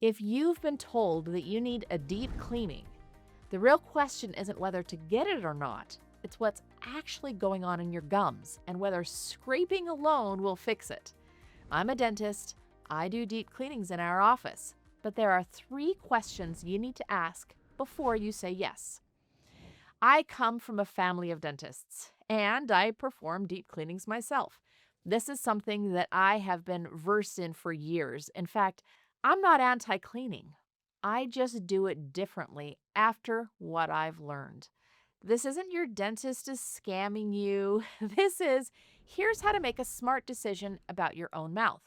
If you've been told that you need a deep cleaning, the real question isn't whether to get it or not. It's what's actually going on in your gums and whether scraping alone will fix it. I'm a dentist. I do deep cleanings in our office. But there are three questions you need to ask before you say yes. I come from a family of dentists and I perform deep cleanings myself. This is something that I have been versed in for years. In fact, I'm not anti cleaning. I just do it differently after what I've learned. This isn't your dentist is scamming you. This is here's how to make a smart decision about your own mouth.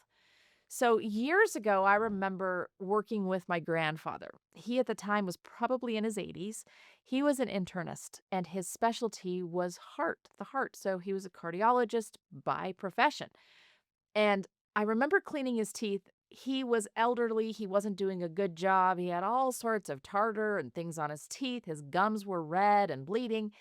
So, years ago, I remember working with my grandfather. He at the time was probably in his 80s. He was an internist, and his specialty was the heart. So, he was a cardiologist by profession. And I remember cleaning his teeth. He was elderly. He wasn't doing a good job. He had all sorts of tartar and things on his teeth. His gums were red and bleeding.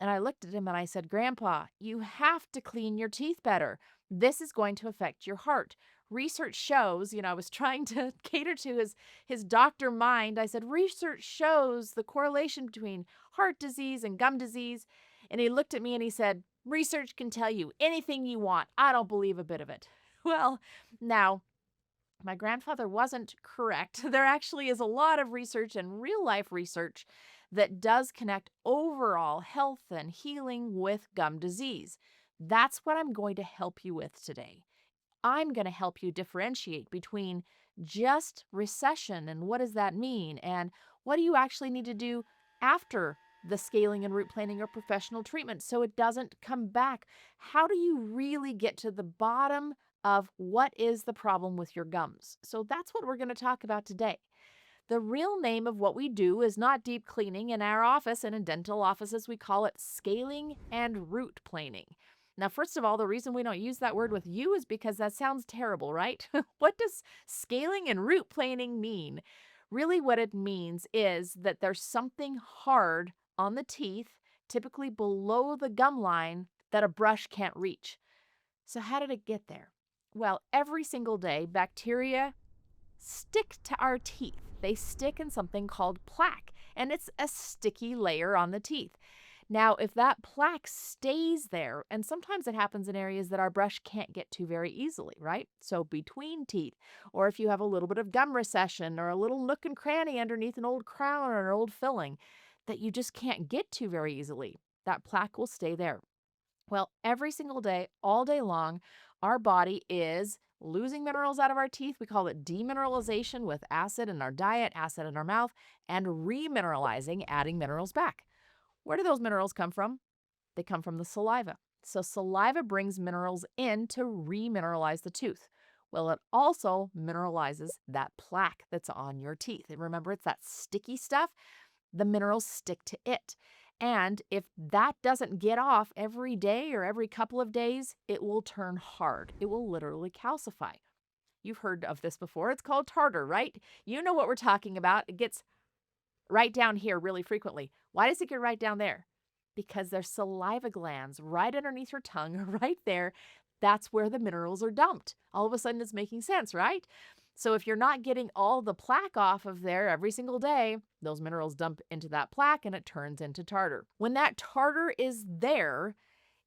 And I looked at him and I said, Grandpa, you have to clean your teeth better. This is going to affect your heart. Research shows, I was trying to cater to his doctor mind. I said, research shows the correlation between heart disease and gum disease. And he looked at me and he said, research can tell you anything you want. I don't believe a bit of it. Well, now my grandfather wasn't correct. There actually is a lot of research and real life research that does connect overall health and healing with gum disease. That's what I'm going to help you with today. I'm going to help you differentiate between just recession and what does that mean, and what do you actually need to do after the scaling and root planing or professional treatment so it doesn't come back. How do you really get to the bottom of what is the problem with your gums? So that's what we're going to talk about today. The real name of what we do is not deep cleaning. In our office and in dental offices, we call it scaling and root planing. Now, first of all, the reason we don't use that word with you is because that sounds terrible, right? What does scaling and root planing mean? Really, what it means is that there's something hard on the teeth, typically below the gum line, that a brush can't reach. So, how did it get there? Well, every single day, bacteria stick to our teeth. They stick in something called plaque, and it's a sticky layer on the teeth. Now, if that plaque stays there, and sometimes it happens in areas that our brush can't get to very easily, right? So between teeth, or if you have a little bit of gum recession or a little nook and cranny underneath an old crown or an old filling that you just can't get to very easily, that plaque will stay there. Well, every single day, all day long, our body is losing minerals out of our teeth. We call it demineralization with acid in our diet, acid in our mouth, and remineralizing, adding minerals back. Where do those minerals come from? They come from the saliva. So saliva brings minerals in to remineralize the tooth. Well, it also mineralizes that plaque that's on your teeth. And remember, it's that sticky stuff. The minerals stick to it. And if that doesn't get off every day or every couple of days, it will turn hard. It will literally calcify. You've heard of this before. It's called tartar, right? You know what we're talking about. It gets right down here really frequently. Why does it get right down there? Because there's saliva glands right underneath your tongue, right there. That's where the minerals are dumped. All of a sudden, it's making sense, right? So if you're not getting all the plaque off of there every single day, those minerals dump into that plaque and it turns into tartar. When that tartar is there,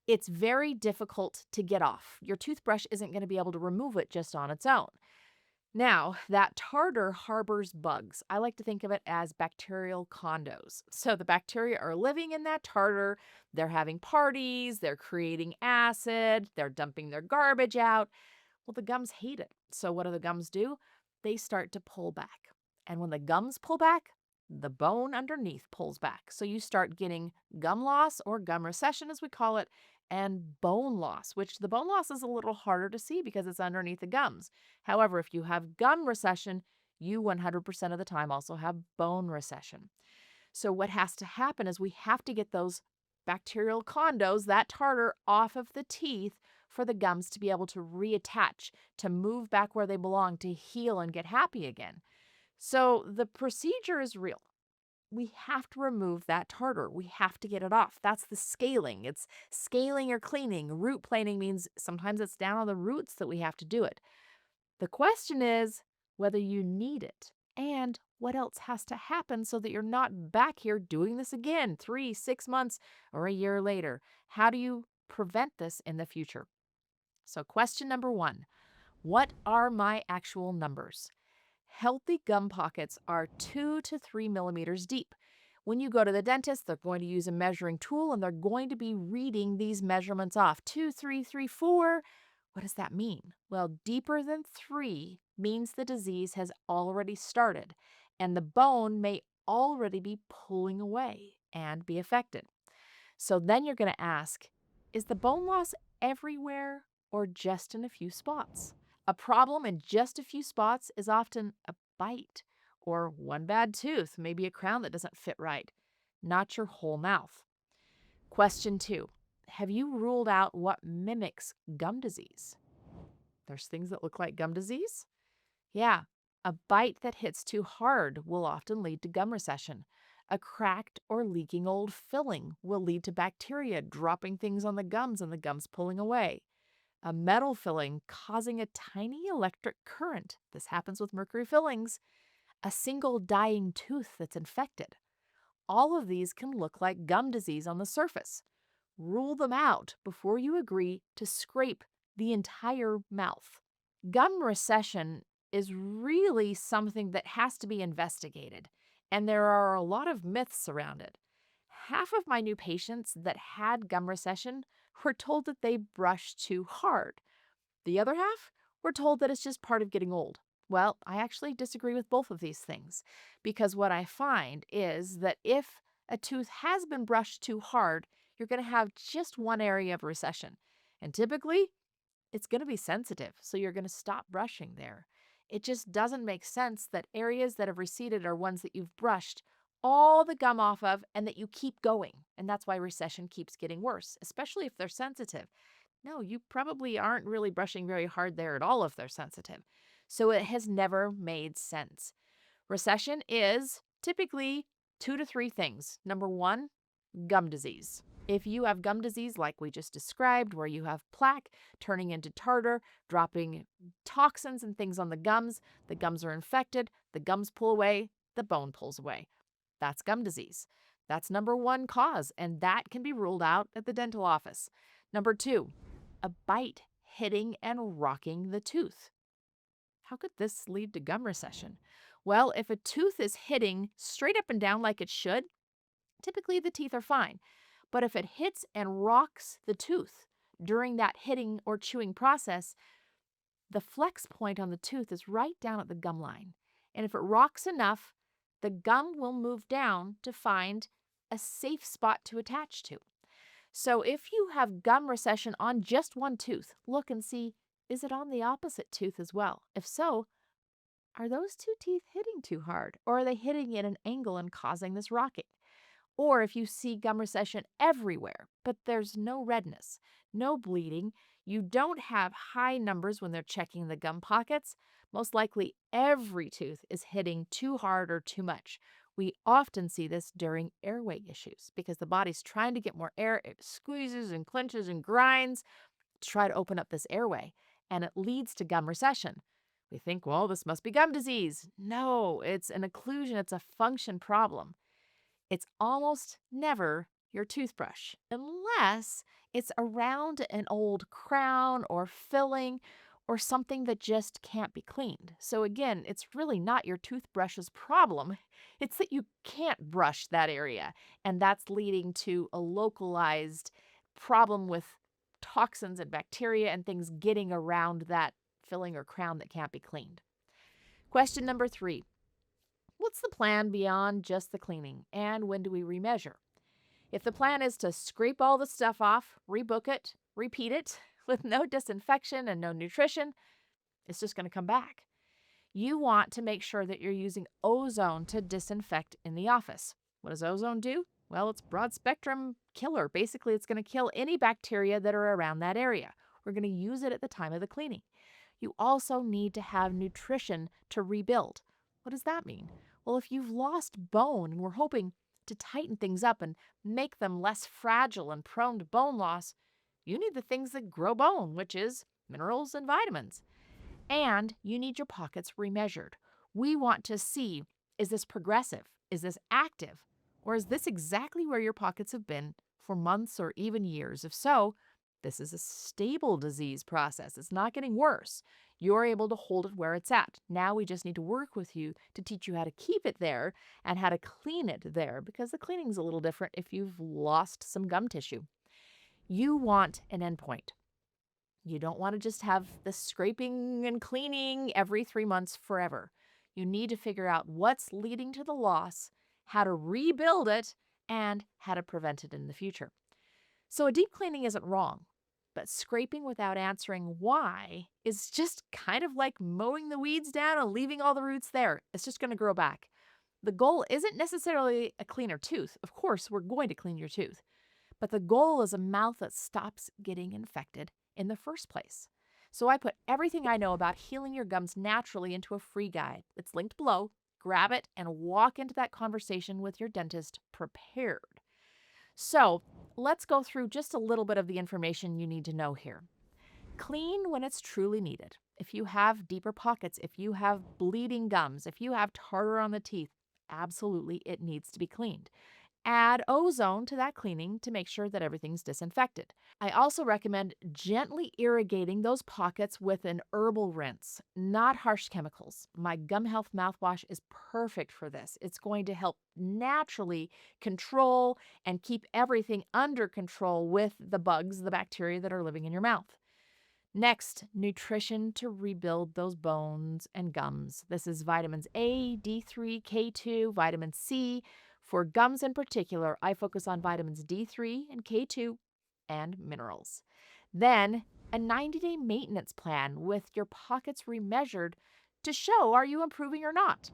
it's very difficult to get off. Your toothbrush isn't going to be able to remove it just on its own. Now, that tartar harbors bugs. I like to think of it as bacterial condos. So the bacteria are living in that tartar. They're having parties. They're creating acid. They're dumping their garbage out. Well, the gums hate it. So what do the gums do? They start to pull back. And when the gums pull back, the bone underneath pulls back. So you start getting gum loss or gum recession, as we call it, and bone loss, which the bone loss is a little harder to see because it's underneath the gums. However, if you have gum recession, you 100% of the time also have bone recession. So what has to happen is we have to get those bacterial condos, that tartar, off of the teeth for the gums to be able to reattach, to move back where they belong, to heal and get happy again. So the procedure is real. We have to remove that tartar. We have to get it off. That's the scaling. It's scaling or cleaning. Root planing means sometimes it's down on the roots that we have to do it. The question is, whether you need it, and what else has to happen so that you're not back here doing this again 3, 6 months, or a year later. How do you prevent this in the future? So, question number one, what are my actual numbers? Healthy gum pockets are 2 to 3 millimeters deep. When you go to the dentist, they're going to use a measuring tool and they're going to be reading these measurements off 2, 3, 3, 4. What does that mean? Well, deeper than 3 means the disease has already started and the bone may already be pulling away and be affected. So then you're going to ask, is the bone loss everywhere or just in a few spots? A problem in just a few spots is often a bite or one bad tooth, maybe a crown that doesn't fit right, not your whole mouth. Question two, have you ruled out what mimics gum disease? There's things that look like gum disease? Yeah, a bite that hits too hard will often lead to gum recession. A cracked or leaking old filling will lead to bacteria dropping things on the gums and the gums pulling away. A metal filling causing a tiny electric current. This happens with mercury fillings. A single dying tooth that's infected. All of these can look like gum disease on the surface. Rule them out before you agree to scrape the entire mouth. Gum recession is really something that has to be investigated, and there are a lot of myths around it. Half of my new patients that had gum recession were told that they brushed too hard. The other half were told that it's just part of getting old. Well, I actually disagree with both of these things because what I find is that if a tooth has been brushed too hard, you're going to have just one area of recession. And typically, it's going to be sensitive, so you're going to stop brushing there. It just doesn't make sense that areas that have receded are ones that you've brushed all the gum off of and that you keep going. And that's why recession keeps getting worse, especially if they're sensitive. No, you probably aren't really brushing very hard there at all if they're sensitive. So it has never made sense. Recession is typically 2 to 3 things. Number one, gum disease. If you have gum disease like we just described, where you have plaque turning into tartar, dropping toxins and things on the gums are infected, the gums pull away, the bone pulls away. That's gum disease. That's number one cause, and that can be ruled out at the dental office. Number two, a bite hitting and rocking the tooth. How could this lead to gum recession? Well, if a tooth is hitting straight up and down like it should, typically the teeth are fine. But if it hits and rocks the tooth during that hitting or chewing process, the flex point on the tooth is right down at the gum line. And if it rocks enough, the gum will move down to find a safe spot to attach to. So if you have gum recession on just one tooth, look and see, is it on the opposite tooth as well? If so, are those two teeth hitting too hard, or are they hitting at an angle and causing this rocking? Or if you see gum recession everywhere, but there's no redness, no bleeding, you don't have high numbers when they're checking the gum pockets, most likely every tooth is hitting too hard or too much. We often see this during airway issues because the body's trying to get more air. It squeezes and clenches and grinds to try to open up this airway, and it leads to gum recession. We think, well, this must be gum disease. No, it's an occlusion, it's a function problem. It's almost never your toothbrush, unless it's around an old crown or filling or something that just can't be cleaned. So again, it's really not your toothbrush's problem. It's that you can't brush that area, and that's leading to a localized problem with toxins and bacteria and things getting around that filling or crown that can't be cleaned. Question number 3. What's the plan beyond just the cleaning, and when do we remeasure? If the plan is to scrape all the stuff off, rebook it, repeat it, with no disinfection and no nutrition, it's just going to come back. You want to make sure that you're using ozone to disinfect in the office. What does ozone do? Well, it's broad spectrum killer. Basically, it's going to kill any bacteria that are around that area. We're going to use it at the time of the cleaning. You also need to have nutrition to rebuild. What does that mean? Well, if you've lost bone and we're hoping to tighten things up and make them less fragile and prone to bone loss, you need the things that grow bone, which is minerals and vitamins. And you need your pockets remeasured. We want to see, is this progressive? Is this active? Or is this exactly where your pockets have been for months or even years? If so, this is a stable disease process. It's not getting worse. You're able to hold it where it's at. Now we just need to work with you to teach you how to keep it there and how to clean it there, because the cleaning's a little different if you've lost some gum tissue. You want an endpoint. You don't want to just have the scraping and cleaning every 3 months forever. You need to figure out what's leading to the loss, how to rebuild it, and how to prevent it in the future. So a deep cleaning isn't wrong, but scraping without answering why is just kind of like mowing the weeds down and leaving all the roots there. It's just going to grow back. The goal isn't necessarily a cleaner tooth. Of course, we're going to clean your tooth. But the goal is a mouth that stops getting infected in the first place. So I put everything I know about healing your gums naturally into a free guide. It's linked below. Grab it and walk into that conversation with your dentist prepared. So let's go through just a little bit of the information you need to know here. Clean when it's truly needed. If you have deeper pockets, if you have bleeding gums, if you have tartar on the teeth, absolutely it needs to be cleaned. Add ozone to that cleaning to make sure that everything's disinfected. I also recommend gently irrigating those pockets with an herbal rinse, not harsh chemicals. My Gum Health mouthwash is perfect for this. It's going to help naturally control and keep everything under control with the bugs, the bacteria that are living in your mouth. Next, nutrition to rebuild those bones and gums. This is vitamins A, D3, K2, vitamin C. For gums in particular, I focus on vitamins D3 and K2 and minerals. Then, a 90-day maintenance plan with your pockets remeasured to show are you improving or not.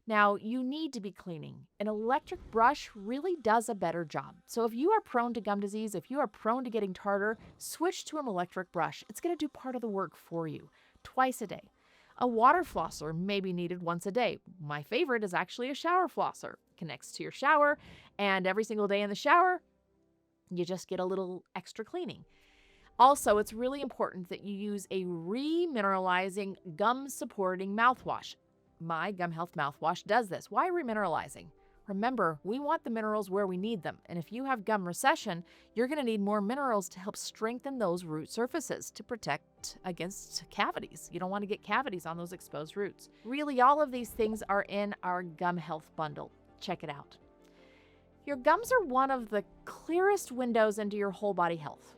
Now, you need to be cleaning. An electric brush really does a better job. So if you are prone to gum disease, if you are prone to getting tartar, switch to an electric brush. It's going to do part of the work for you, twice a day. A water flosser may be needed once a day. My favorite is actually a shower flosser. Connects to your shower, and every single day in the shower, you just get a little extra cleaning. Also, it's really important that you use a remineralizing gum-supporting mouthwash. My Gum Health mouthwash does this. Why remineralizing? Remember, we want the minerals where we need them, and if you have gum recession, you're going to need more minerals to help strengthen those root surfaces to protect against cavities. You don't want to get cavities on those exposed roots. Really, all of these things are in our Gum Health bundle. Check it out. Your gums are one of the clearest windows into your whole body health.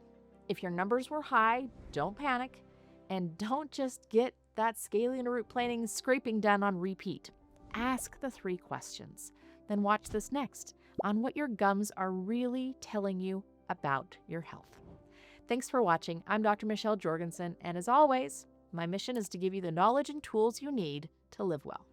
If your numbers were high, don't panic, and don't just get that scaling and root planing scraping done on repeat. Ask the 3 questions. Then watch this next on what your gums are really telling you about your health. Thanks for watching. I'm Dr. Michelle Jorgensen, and as always, my mission is to give you the knowledge and tools you need to live well.